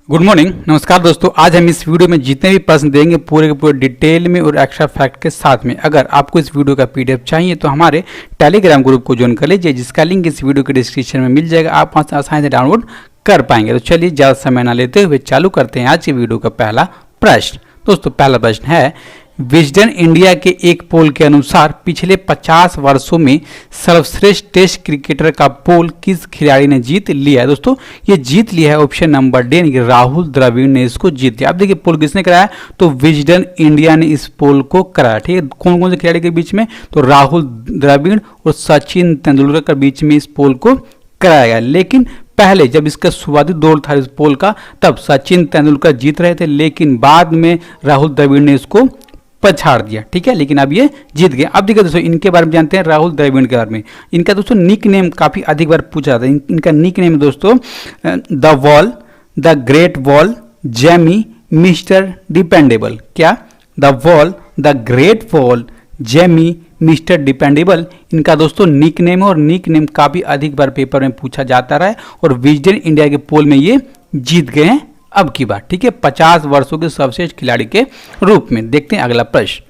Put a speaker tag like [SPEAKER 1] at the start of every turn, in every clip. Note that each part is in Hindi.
[SPEAKER 1] गुड मॉर्निंग, नमस्कार दोस्तों। आज हम इस वीडियो में जितने भी प्रश्न देंगे पूरे के पूरे डिटेल में और एक्स्ट्रा फैक्ट के साथ में। अगर आपको इस वीडियो का पीडीएफ चाहिए तो हमारे टेलीग्राम ग्रुप को ज्वाइन कर लीजिए, जिसका लिंक इस वीडियो के डिस्क्रिप्शन में मिल जाएगा। आप वहाँ से आसानी से डाउनलोड कर पाएंगे। तो चलिए ज़्यादा समय ना लेते हुए चालू करते हैं आज की वीडियो का पहला प्रश्न। दोस्तों पहला प्रश्न है, विजडन इंडिया के एक पोल के अनुसार पिछले 50 वर्षों में सर्वश्रेष्ठ टेस्ट क्रिकेटर का पोल किस खिलाड़ी ने जीत लिया है। दोस्तों ये जीत लिया है ऑप्शन नंबर डी, यानी कि राहुल द्रविड़ ने इसको जीत लिया। अब देखिए पोल किसने कराया, तो विजडन इंडिया ने इस पोल को कराया। ठीक है, कौन कौन से खिलाड़ी के बीच में, तो राहुल द्रविड़ और सचिन तेंदुलकर के बीच में इस पोल को कराया गया। लेकिन पहले जब इसका शुरुआती दौर था इस पोल का, तब सचिन तेंदुलकर जीत रहे थे, लेकिन बाद में राहुल द्रविड़ ने इसको पछाड़ दिया। ठीक है, लेकिन अब ये जीत गए। अब देखिए दोस्तों इनके बारे में जानते हैं, राहुल द्रविड़ के बारे में। इनका दोस्तों निक नेम काफी अधिक बार पूछा जाता है। इनका निक नेम दोस्तों the wall, the great wall, Jammy, mister dependable. क्या, the wall, the great wall, Jammy, mister dependable, इनका दोस्तों निक नेम है और निक नेम काफी अधिक बार पेपर में पूछा जाता रहा है और विजडन इंडिया के पोल में ये जीत गए हैं अब की बार। ठीक है, 50 वर्षों के सर्वश्रेष्ठ खिलाड़ी के रूप में। देखते हैं अगला प्रश्न,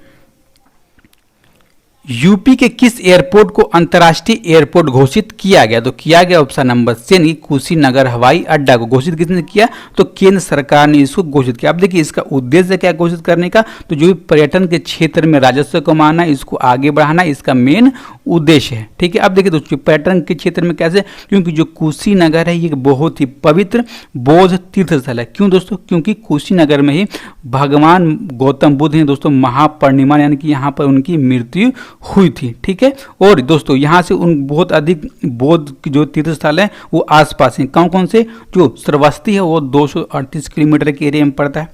[SPEAKER 1] यूपी के किस एयरपोर्ट को अंतर्राष्ट्रीय एयरपोर्ट घोषित किया गया। तो किया गया ऑप्शन नंबर सी, कुशीनगर हवाई अड्डा को घोषित किसने किया, तो केंद्र सरकार ने इसको घोषित किया। अब देखिए इसका उद्देश्य क्या घोषित करने का, तो जो भी पर्यटन के क्षेत्र में राजस्व कमाना, इसको आगे बढ़ाना, इसका मेन उद्देश्य है। ठीक है, अब देखिए दोस्तों पर्यटन के क्षेत्र में कैसे, क्योंकि जो कुशीनगर है ये बहुत ही पवित्र बौद्ध तीर्थ स्थल है। क्यों दोस्तों, क्योंकि कुशीनगर में ही भगवान गौतम बुद्ध ने दोस्तों महापरिनिर्वाण यानी कि यहाँ पर उनकी मृत्यु हुई थी। ठीक है, और दोस्तों यहाँ से उन बहुत अधिक बौद्ध की जो तीर्थ स्थल है वो आसपास हैं। कौन कौन से, जो श्रावस्ती है वो 238 किलोमीटर के एरिया में पड़ता है,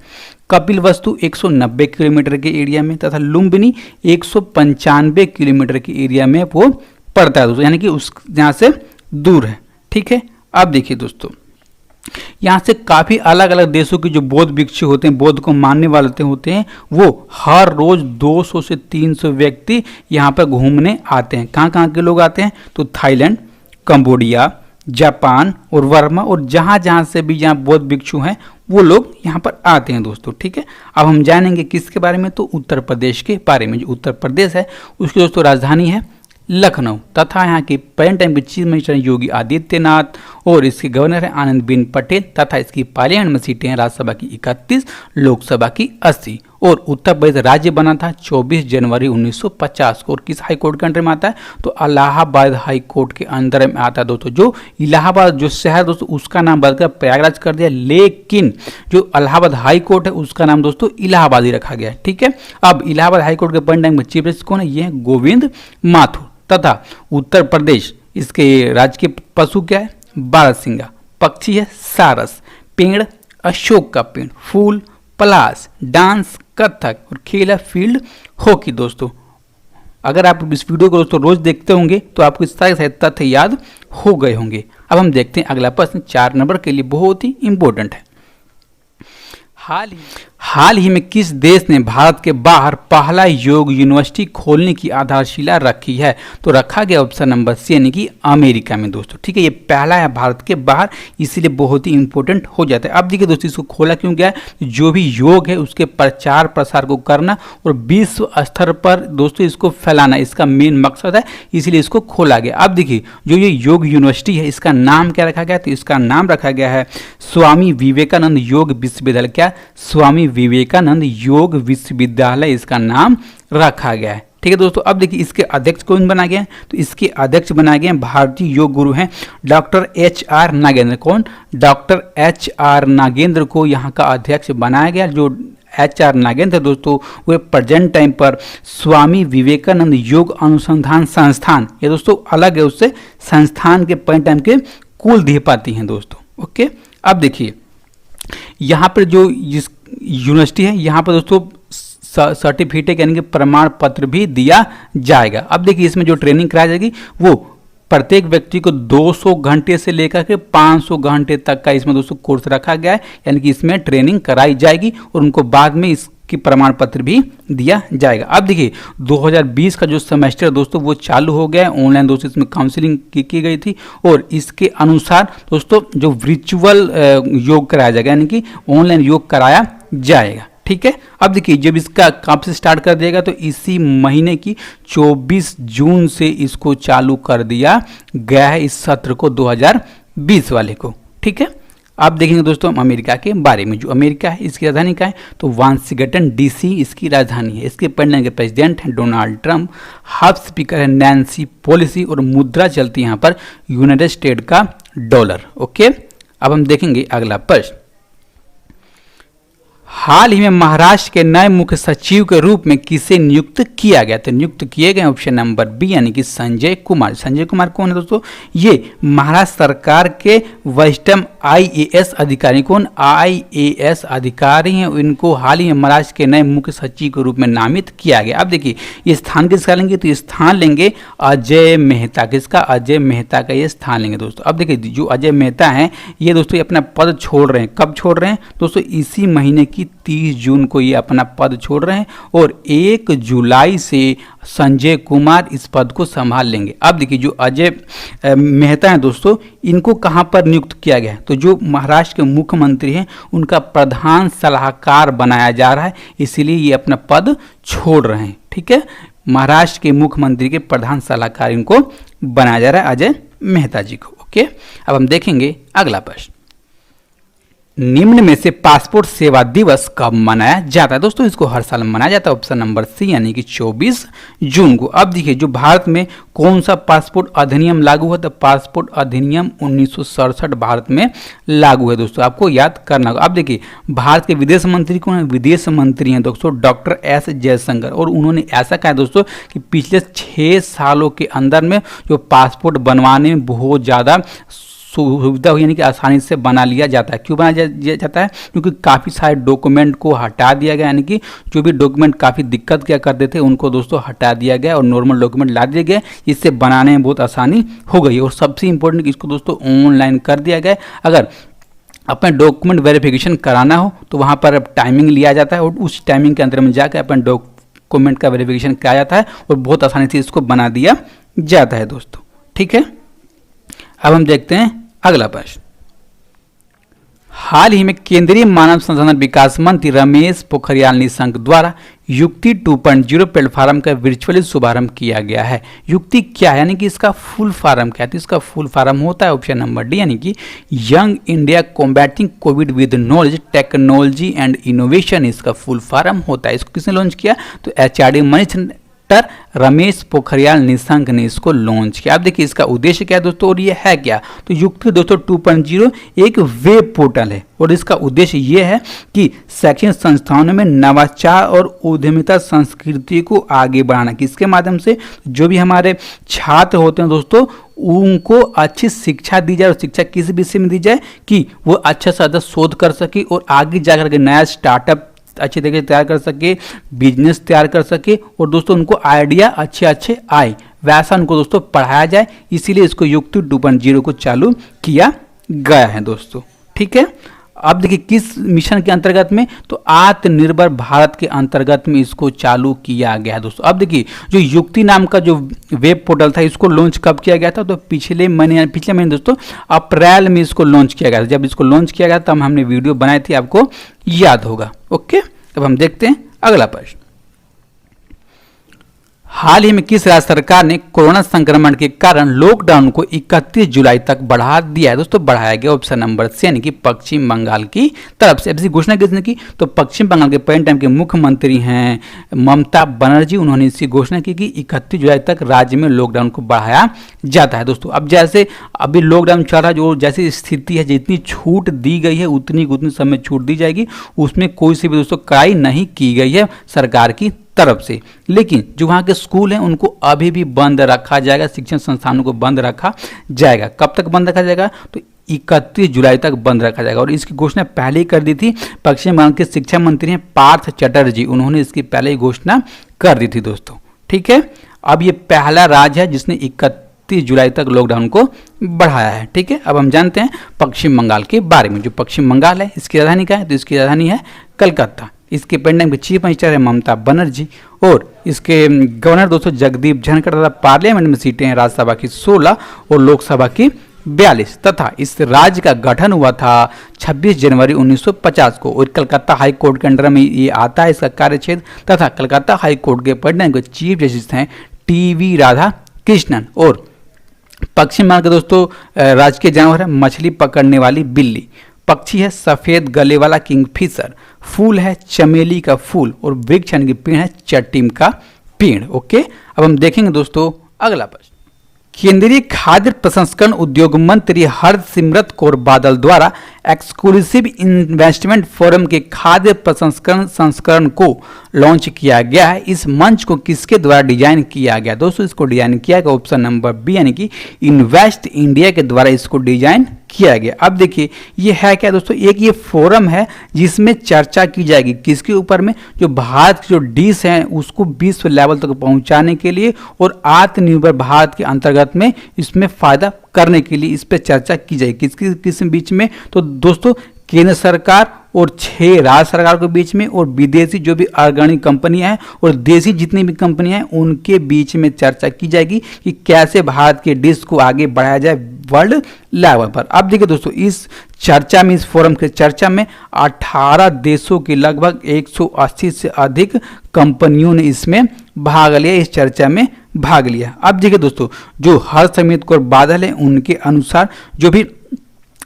[SPEAKER 1] कपिल वस्तु 190 किलोमीटर के एरिया में, तथा लुम्बिनी 195 किलोमीटर के एरिया में वो पड़ता है दोस्तों, यानी कि उस यहाँ से दूर है। ठीक है, अब देखिए दोस्तों यहाँ से काफी अलग अलग देशों के जो बौद्ध भिक्षु होते हैं, बौद्ध को मानने वाले होते हैं, वो हर रोज 200 से 300 व्यक्ति यहाँ पर घूमने आते हैं। कहाँ कहाँ के लोग आते हैं, तो थाईलैंड, कंबोडिया, जापान और वर्मा, और जहाँ जहाँ से भी यहाँ बौद्ध भिक्षु हैं वो लोग यहाँ पर आते हैं दोस्तों। ठीक है, अब हम जानेंगे किसके बारे में, तो उत्तर प्रदेश के बारे में। जो उत्तर प्रदेश है उसकी दोस्तों राजधानी है लखनऊ, तथा यहाँ के प्रेजेंट टाइम के चीफ मिनिस्टर योगी आदित्यनाथ और इसके गवर्नर है आनंदीबेन पटेल, तथा इसकी पार्लियामेंट में सीटें हैं राज्यसभा की 31, लोकसभा की 80। और उत्तर प्रदेश राज्य बना था 24 जनवरी 1950 को। और किस हाई कोर्ट के अंडर में आता है, तो इलाहाबाद हाई कोर्ट के अंदर में आता है दोस्तों। जो इलाहाबाद जो शहर दोस्तों उसका नाम बदलकर प्रयागराज कर दिया, लेकिन जो इलाहाबाद हाई कोर्ट है उसका नाम दोस्तों इलाहाबाद ही रखा गया है। ठीक है, अब इलाहाबाद हाई कोर्ट के प्रेजेंट टाइम में चीफ जस्टिस कौन है, ये है गोविंद माथुर। तथा उत्तर प्रदेश इसके राज्य के पशु क्या है, बारहसिंगा, पक्षी है सारस, पेड़ अशोक का पेड़, फूल पलाश, डांस कथक और खेल है फील्ड हॉकी। दोस्तों अगर आप इस वीडियो को दोस्तों रोज देखते होंगे तो आपको इस तरह से तथ्य याद हो गए होंगे। अब हम देखते हैं अगला प्रश्न, 4 नंबर के लिए बहुत ही इंपॉर्टेंट है। हाल ही में किस देश ने भारत के बाहर पहला योग यूनिवर्सिटी खोलने की आधारशिला रखी है, तो रखा गया ऑप्शन नंबर सी, यानी कि अमेरिका में दोस्तों। ठीक है, ये पहला है भारत के बाहर, इसीलिए बहुत ही इंपॉर्टेंट हो जाता है। अब देखिए दोस्तों इसको खोला क्यों गया है, जो भी योग है उसके प्रचार प्रसार को करना और विश्व स्तर पर दोस्तों इसको फैलाना, इसका मेन मकसद है, इसीलिए इसको खोला गया। अब देखिए जो ये योग यूनिवर्सिटी है इसका नाम क्या रखा गया, तो इसका नाम रखा गया है स्वामी विवेकानंद योग विश्वविद्यालय। क्या, स्वामी विवेकानंद योग विश्वविद्यालय इसका नाम रखा गया है। ठीक है दोस्तों, अब देखिए इसके अध्यक्ष कौन बना गए हैं, तो इसके अध्यक्ष बनाए गए हैं भारतीय योग गुरु हैं डॉक्टर HR नागेंद्र। कौन, डॉक्टर HR नागेंद्र को यहाँ का अध्यक्ष बनाया गया। जो HR नागेंद्र दोस्तों वे प्रेजेंट टाइम पर स्वामी विवेकानंद योग अनुसंधान संस्थान, ये दोस्तों अलग है उससे, संस्थान के प्रेजेंट टाइम के कुलधिपति हैं दोस्तों। ओके, अब देखिए यहाँ पर जो यूनिवर्सिटी है यहाँ पर दोस्तों सर्टिफिकेट यानी कि प्रमाण पत्र भी दिया जाएगा। अब देखिए इसमें जो ट्रेनिंग कराई जाएगी वो प्रत्येक व्यक्ति को 200 घंटे से लेकर के 500 घंटे तक का इसमें दोस्तों कोर्स रखा गया है, यानी कि इसमें ट्रेनिंग कराई जाएगी और उनको बाद में इस की प्रमाण पत्र भी दिया जाएगा। अब देखिए 2020 का जो सेमेस्टर दोस्तों वो चालू हो गया है ऑनलाइन दोस्तों, इसमें काउंसलिंग की गई थी और इसके अनुसार दोस्तों जो वर्चुअल योग कराया जाएगा, यानी कि ऑनलाइन योग कराया जाएगा। ठीक है, अब देखिए जब इसका कब से स्टार्ट कर देगा तो इसी महीने की 24 जून से इसको चालू कर दिया गया है, इस सत्र को 2020 वाले को। ठीक है, अब देखेंगे दोस्तों हम अमेरिका के बारे में। जो अमेरिका है इसकी राजधानी क्या है तो वाशिंगटन डीसी इसकी राजधानी है। इसके पहले के प्रेसिडेंट हैं डोनाल्ड ट्रंप, हाउस स्पीकर है नैन्सी पेलोसी और मुद्रा चलती है यहाँ पर यूनाइटेड स्टेट का डॉलर। ओके, अब हम देखेंगे अगला प्रश्न। हाल ही में महाराष्ट्र के नए मुख्य सचिव के रूप में किसे नियुक्त किया गया? तो नियुक्त किए गए ऑप्शन नंबर बी यानी कि संजय कुमार। संजय कुमार कौन है दोस्तों? ये महाराष्ट्र सरकार के वरिष्ठतम आईएएस अधिकारी, कौन आईएएस अधिकारी हैं, इनको हाल ही में महाराष्ट्र के नए मुख्य सचिव के रूप में नामित किया गया। अब देखिए ये स्थान किसका लेंगे तो स्थान लेंगे अजय मेहता। किसका? अजय मेहता का ये स्थान लेंगे दोस्तों। अब देखिए जो अजय मेहता हैं ये दोस्तों ये अपना पद छोड़ रहे हैं। कब छोड़ रहे हैं दोस्तों? इसी महीने की 30 जून को ये अपना पद छोड़ रहे हैं और 1 जुलाई से संजय कुमार इस पद को संभाल लेंगे। अब देखिए जो अजय मेहता हैं दोस्तों, इनको कहां पर नियुक्त किया गया है तो जो महाराष्ट्र के मुख्यमंत्री हैं उनका प्रधान सलाहकार बनाया जा रहा है, इसीलिए ये अपना पद छोड़ रहे हैं। ठीक है, महाराष्ट्र के मुख्यमंत्री के प्रधान सलाहकार इनको बनाया जा रहा है अजय मेहता जी को। ओके, अब हम देखेंगे अगला प्रश्न। निम्न में से पासपोर्ट सेवा दिवस कब मनाया जाता है? दोस्तों इसको हर साल मनाया जाता है, ऑप्शन नंबर सी यानी कि 24 जून को। अब देखिए जो भारत में कौन सा पासपोर्ट अधिनियम लागू है तो पासपोर्ट अधिनियम 1967 भारत में लागू है दोस्तों, आपको याद करना होगा। अब देखिए भारत के विदेश मंत्री कौन है? विदेश मंत्री हैं दोस्तों डॉक्टर एस जयशंकर, और उन्होंने ऐसा कहा है दोस्तों कि पिछले 6 सालों के अंदर में जो पासपोर्ट बनवाने में बहुत ज़्यादा सुविधा हुई, यानी कि आसानी से बना लिया जाता है। क्यों बनाया जाता है? क्योंकि काफ़ी सारे डॉक्यूमेंट को हटा दिया गया, यानी कि जो भी डॉक्यूमेंट काफ़ी दिक्कत किया करते थे उनको दोस्तों हटा दिया गया और नॉर्मल डॉक्यूमेंट ला दिए गए, इससे बनाने में बहुत आसानी हो गई। और सबसे इंपॉर्टेंट इसको दोस्तों ऑनलाइन कर दिया गया। अगर अपना डॉक्यूमेंट वेरिफिकेशन कराना हो तो वहाँ पर टाइमिंग लिया जाता है और उस टाइमिंग के अंदर में जाकर अपना डॉक्यूमेंट का वेरिफिकेशन किया जाता है और बहुत आसानी से इसको बना दिया जाता है दोस्तों। ठीक है, अब हम देखते हैं अगला प्रश्न। हाल ही में केंद्रीय मानव संसाधन विकास मंत्री रमेश पोखरियाल निशंक द्वारा युक्ति 2.0 प्लेटफॉर्म का वर्चुअली शुभारंभ किया गया है। युक्ति क्या है, यानी कि इसका फुल फॉर्म क्या है? तो इसका फुल फॉर्म होता है ऑप्शन नंबर डी यानी कि young India combating Covid with knowledge technology and innovation, इसका फुल फॉर्म होता है। इसको किसने लॉन्च किया तो एचआरडी मिनिस्टर रमेश पोखरियाल निशंक ने इसको लॉन्च किया। अब देखिए इसका उद्देश्य क्या है दोस्तों और ये है क्या तो युक्ति दोस्तों 2.0 एक वेब पोर्टल है और इसका उद्देश्य ये है कि शैक्षणिक संस्थानों में नवाचार और उद्यमिता संस्कृति को आगे बढ़ाना। किसके माध्यम से? जो भी हमारे छात्र होते हैं दोस्तों उनको अच्छी शिक्षा दी जाए और शिक्षा किस विषय में दी जाए कि वो अच्छा से अच्छा शोध कर सके और आगे जाकर के नया स्टार्टअप अच्छी तरीके से तैयार कर सके, बिजनेस तैयार कर सके और दोस्तों उनको आइडिया अच्छे अच्छे आए, वैसा उनको दोस्तों पढ़ाया जाए। इसीलिए इसको युक्ति 2.0 को चालू किया गया है दोस्तों। ठीक है, अब देखिए किस मिशन के अंतर्गत में तो आत्मनिर्भर भारत के अंतर्गत में इसको चालू किया गया है दोस्तों। अब देखिए जो युक्ति नाम का जो वेब पोर्टल था इसको लॉन्च कब किया गया था तो पिछले महीने दोस्तों अप्रैल में इसको लॉन्च किया गया था। जब इसको लॉन्च किया गया तब हमने वीडियो बनाई थी, आपको याद होगा। ओके, अब हम देखते हैं अगला प्रश्न। हाल ही में किस राज्य सरकार ने कोरोना संक्रमण के कारण लॉकडाउन को 31 जुलाई तक बढ़ा दिया है दोस्तों? बढ़ाया गया ऑप्शन नंबर सी यानी कि पश्चिम बंगाल की तरफ से। अब इसकी घोषणा किसने की तो पश्चिम बंगाल के प्रेजेंट टाइम के मुख्यमंत्री हैं ममता बनर्जी, उन्होंने इसकी घोषणा की कि 31 जुलाई तक राज्य में लॉकडाउन को बढ़ाया जाता है दोस्तों। अब जैसे अभी लॉकडाउन चल रहा है, जो जैसी स्थिति है, जितनी छूट दी गई है उतनी समय छूट दी जाएगी, उसमें कोई सी भी दोस्तों कड़ाई नहीं की गई है सरकार की तरफ से। लेकिन जो वहाँ के स्कूल हैं उनको अभी भी बंद रखा जाएगा, शिक्षण संस्थानों को बंद रखा जाएगा। कब तक बंद रखा जाएगा तो 31 जुलाई तक बंद रखा जाएगा और इसकी घोषणा पहले ही कर दी थी पश्चिम बंगाल के शिक्षा मंत्री हैं पार्थ चटर्जी, उन्होंने इसकी पहले ही घोषणा कर दी थी दोस्तों। ठीक है, अब ये पहला राज्य है जिसने 31 जुलाई तक लॉकडाउन को बढ़ाया है। ठीक है, अब हम जानते हैं पश्चिम बंगाल के बारे में। जो पश्चिम बंगाल है इसकी राजधानी क्या है तो इसकी राजधानी है कलकत्ता। इसके पेंडेम के चीफ मिनिस्टर है ममता बनर्जी और इसके गवर्नर दोस्तों जगदीप धनखड़ तथा पार्लियामेंट में सीटें हैं राज्यसभा की 16 और लोकसभा की 42 तथा इस राज्य का गठन हुआ था 26 जनवरी 1950 को और कलकत्ता हाई कोर्ट के अंडर में ये आता है इसका कार्यक्षेत्र तथा कलकत्ता हाई कोर्ट के पेंडेम के चीफ जस्टिस हैं टीवी राधा कृष्णन और पश्चिम बंगाल के दोस्तों राजकीय जानवर है मछली पकड़ने वाली बिल्ली, पक्षी है सफेद गले वाला किंगफिशर, फूल है चमेली का फूल और वृक्ष यानी कि पेड़ है चट्टीम का पेड़। ओके, अब हम देखेंगे दोस्तों अगला प्रश्न। केंद्रीय खाद्य प्रसंस्करण उद्योग मंत्री हरसिमरत कौर बादल द्वारा एक्सक्लूसिव इन्वेस्टमेंट फोरम के खाद्य प्रसंस्करण संस्करण को लॉन्च किया गया है। इस मंच को किसके द्वारा डिजाइन किया गया? दोस्तों इसको डिजाइन किया गया ऑप्शन नंबर बी यानी कि इन्वेस्ट इंडिया के द्वारा इसको डिजाइन किया गया। अब देखिए ये है क्या दोस्तों, एक ये फोरम है जिसमें चर्चा की जाएगी किसके ऊपर में, जो भारत की जो डिश है उसको विश्व लेवल तक पहुंचाने के लिए और आत्मनिर्भर भारत के अंतर्गत में इसमें फायदा करने के लिए इस पर चर्चा की जाएगी। किस बीच में? तो दोस्तों केंद्र सरकार और 6 राज्य सरकार के बीच में और विदेशी जो भी अग्रणी कंपनियां हैं और देशी जितनी भी कंपनियां हैं उनके बीच में चर्चा की जाएगी कि कैसे भारत के डिश को आगे बढ़ाया जाए वर्ल्ड लेवल पर। अब देखिए दोस्तों इस चर्चा में, इस फोरम के चर्चा में 18 देशों की लगभग 180 से अधिक कंपनियों ने इसमें भाग लिया, इस चर्चा में भाग लिया। अब देखिए दोस्तों जो हरसिमरत कौर बादल है उनके अनुसार जो भी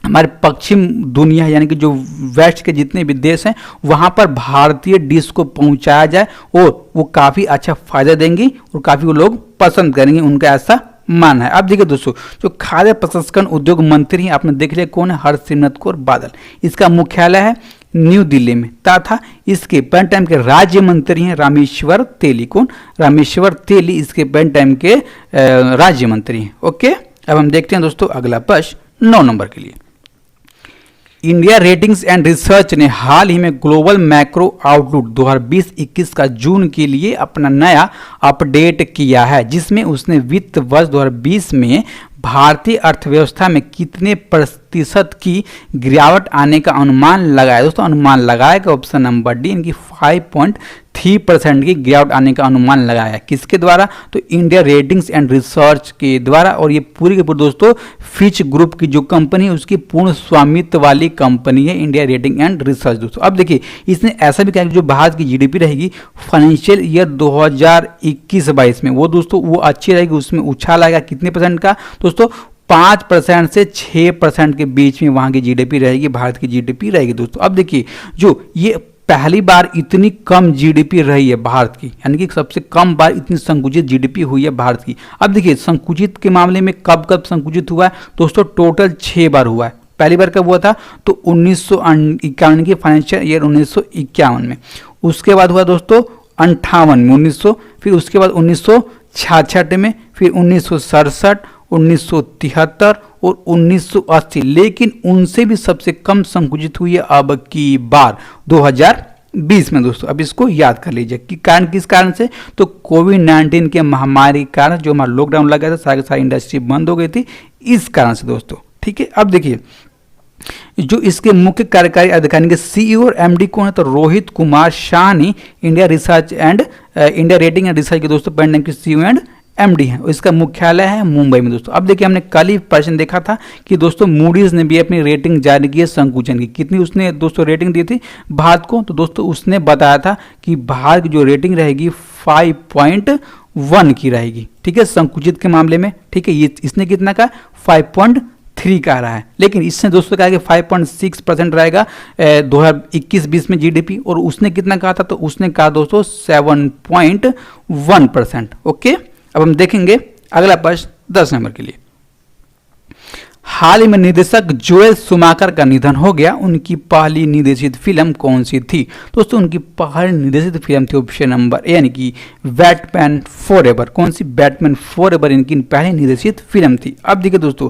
[SPEAKER 1] हमारे पश्चिम दुनिया यानी कि जो वेस्ट के जितने भी देश हैं वहाँ पर भारतीय डिश को पहुँचाया जाए और वो काफ़ी अच्छा फायदा देंगे और काफ़ी वो लोग पसंद करेंगे, उनका ऐसा मानना है। अब देखिए दोस्तों जो खाद्य प्रसंस्करण उद्योग मंत्री हैं आपने देख लिया कौन है, हरसिमरत कौर बादल। इसका मुख्यालय है न्यू दिल्ली में तथा इसके पेन टाइम के राज्य मंत्री हैं रामेश्वर तेली। कौन? रामेश्वर तेली इसके पेन टाइम के राज्य मंत्री हैं। ओके, अब हम देखते हैं दोस्तों अगला प्रश्न 9 नंबर के लिए। इंडिया रेटिंग्स एंड रिसर्च ने हाल ही में ग्लोबल मैक्रो आउटलुक 2020-21 का जून के लिए अपना नया अपडेट किया है, जिसमें उसने वित्त वर्ष 2020 में भारतीय अर्थव्यवस्था में कितने प्रतिशत की गिरावट आने का अनुमान लगाया? दोस्तों अनुमान लगाएगा ऑप्शन नंबर डी इनकी 5.3% की गिरावट आने का अनुमान लगाया। किसके द्वारा? तो इंडिया रेटिंग्स एंड रिसर्च के द्वारा। और ये पूरी के पूरी दोस्तों फिच ग्रुप की जो कंपनी है उसकी पूर्ण स्वामित्व वाली कंपनी है इंडिया रेटिंग एंड रिसर्च दोस्तों। अब देखिए इसने ऐसा भी कहा कि जो भारत की जीडीपी रहेगी फाइनेंशियल ईयर 2021-22 में वो दोस्तों वो अच्छी रहेगी, उसमें उछाल आएगा कितने परसेंट का? दोस्तों 5% से 6% के बीच में वहां की जीडीपी रहेगी, भारत की जीडीपी रहेगी दोस्तों। अब देखिए जो ये पहली बार इतनी कम जीडीपी रही है भारत की, यानी कि सबसे कम बार इतनी संकुचित जीडीपी हुई है भारत की। अब देखिए संकुचित के मामले में कब कब संकुचित हुआ है दोस्तों? टोटल 6 बार हुआ है। पहली बार कब हुआ था? तो 1951 की फाइनेंशियल ईयर 1951 में। उसके बाद हुआ दोस्तों 58 में 1900, फिर उसके बाद 1966 में, फिर 1967, 1973 और 1980। लेकिन उनसे भी सबसे कम संकुचित हुई है अब की बार 2020 में दोस्तों। अब इसको याद कर लीजिए कि कारण किस कारण से? तो कोविड-19 के महामारी के कारण जो हमारा लॉकडाउन लगा था, सारी इंडस्ट्री बंद हो गई थी, इस कारण से दोस्तों। ठीक है, अब देखिए जो इसके मुख्य कार्यकारी अधिकारी के सीईओ और एमडी कौन है? तो रोहित कुमार शाह ने India research and India rating and research के दोस्तों पेंडेम के सीईओ एंड एमडी है। इसका मुख्यालय है मुंबई में दोस्तों। अब देखिए हमने कल ही प्रश्न देखा था कि दोस्तों मूडीज ने भी अपनी रेटिंग जारी की है संकुचन की। कितनी उसने दोस्तों रेटिंग दी थी भारत को? तो दोस्तों उसने बताया था कि भारत की जो रेटिंग रहेगी 5.1 की रहेगी। ठीक है, संकुचित के मामले में। ठीक है, ये इसने कितना का 5.3 का रहा है, लेकिन इसने दोस्तों कहा कि 5.6% रहेगा 2021-20 में जीडीपी, और उसने कितना कहा था? तो उसने कहा दोस्तों 7.1%। ओके, अब हम देखेंगे अगला प्रश्न 10 नंबर के लिए। हाल ही में निर्देशक जोएल शुमाकर का निधन हो गया, उनकी पहली निर्देशित फिल्म कौन सी थी? दोस्तों उनकी पहली निर्देशित फिल्म थी ऑप्शन नंबर ए यानी कि बैटमैन फॉरएवर। कौन सी? बैटमैन फॉरएवर इनकी पहली निर्देशित फिल्म थी। अब देखिए दोस्तों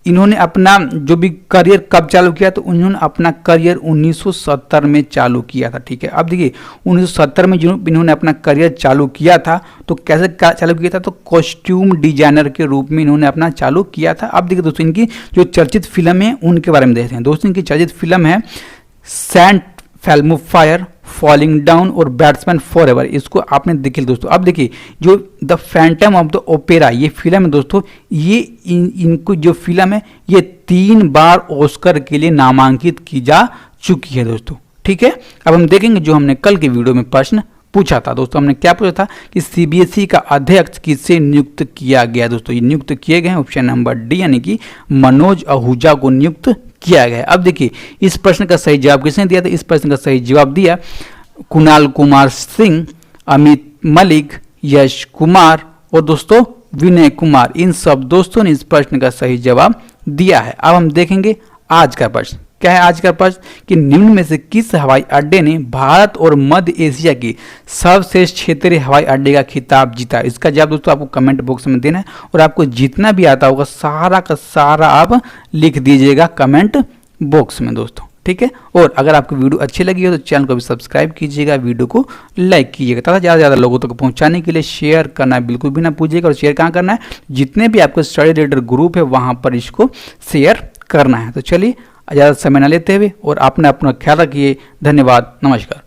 [SPEAKER 1] इन्होंने अपना जो भी करियर कब चालू किया? तो उन्होंने अपना करियर 1970 में चालू किया था। ठीक है, अब देखिए 1970 में इन्होंने अपना करियर चालू किया था, तो कैसे चालू किया था? तो कॉस्ट्यूम डिजाइनर के रूप में इन्होंने अपना चालू किया था। अब देखिए दोस्तों इनकी जो चर्चित फिल्म है उनके बारे में देखते हैं। दोस्तों इनकी चर्चित फिल्म है सेंट फेल्मो फायर, फॉलिंग डाउन और बैट्समैन फॉरएवर, इसको आपने देखिए दोस्तों। अब देखिए जो the Phantom of the opera ये फिल्म है दोस्तों, ये इनको जो फिल्म है ये 3 बार ऑस्कर के लिए नामांकित की जा चुकी है दोस्तों, ठीक है। अब हम देखेंगे जो हमने कल के वीडियो में प्रश्न पूछा था दोस्तों, हमने क्या पूछा था कि सीबीएसई का अध्यक्ष किसे नियुक्त किया गया दोस्तों। ये नियुक्त किए गए हैं ऑप्शन नंबर डी यानी कि मनोज आहूजा को नियुक्त किया गया है। अब देखिए इस प्रश्न का सही जवाब किसने दिया था, इस प्रश्न का सही जवाब दिया कुणाल कुमार सिंह, अमित मलिक, यश कुमार और दोस्तों विनय कुमार, इन सब दोस्तों ने इस प्रश्न का सही जवाब दिया है। अब हम देखेंगे आज का प्रश्न क्या है। आज का प्रश्न कि निम्न में से किस हवाई अड्डे ने भारत और मध्य एशिया की सर्वश्रेष्ठ क्षेत्रीय हवाई अड्डे का खिताब जीता। इसका जवाब दोस्तों आपको कमेंट बॉक्स में देना है और आपको जितना भी आता होगा सारा का सारा आप लिख दीजिएगा कमेंट बॉक्स में दोस्तों, ठीक है। और अगर आपको वीडियो अच्छी लगी हो तो चैनल को भी सब्सक्राइब कीजिएगा, वीडियो को लाइक कीजिएगा तथा ज़्यादा से ज़्यादा लोगों तक पहुंचाने के लिए शेयर करना बिल्कुल भी ना पूछिएगा। और शेयर कहाँ करना है, जितने भी आपके स्टडी रिलेटेड ग्रुप है वहाँ पर इसको शेयर करना है। तो चलिए ज़्यादा समय न लेते हुए और आपने अपना ख्याल रखिए। धन्यवाद, नमस्कार।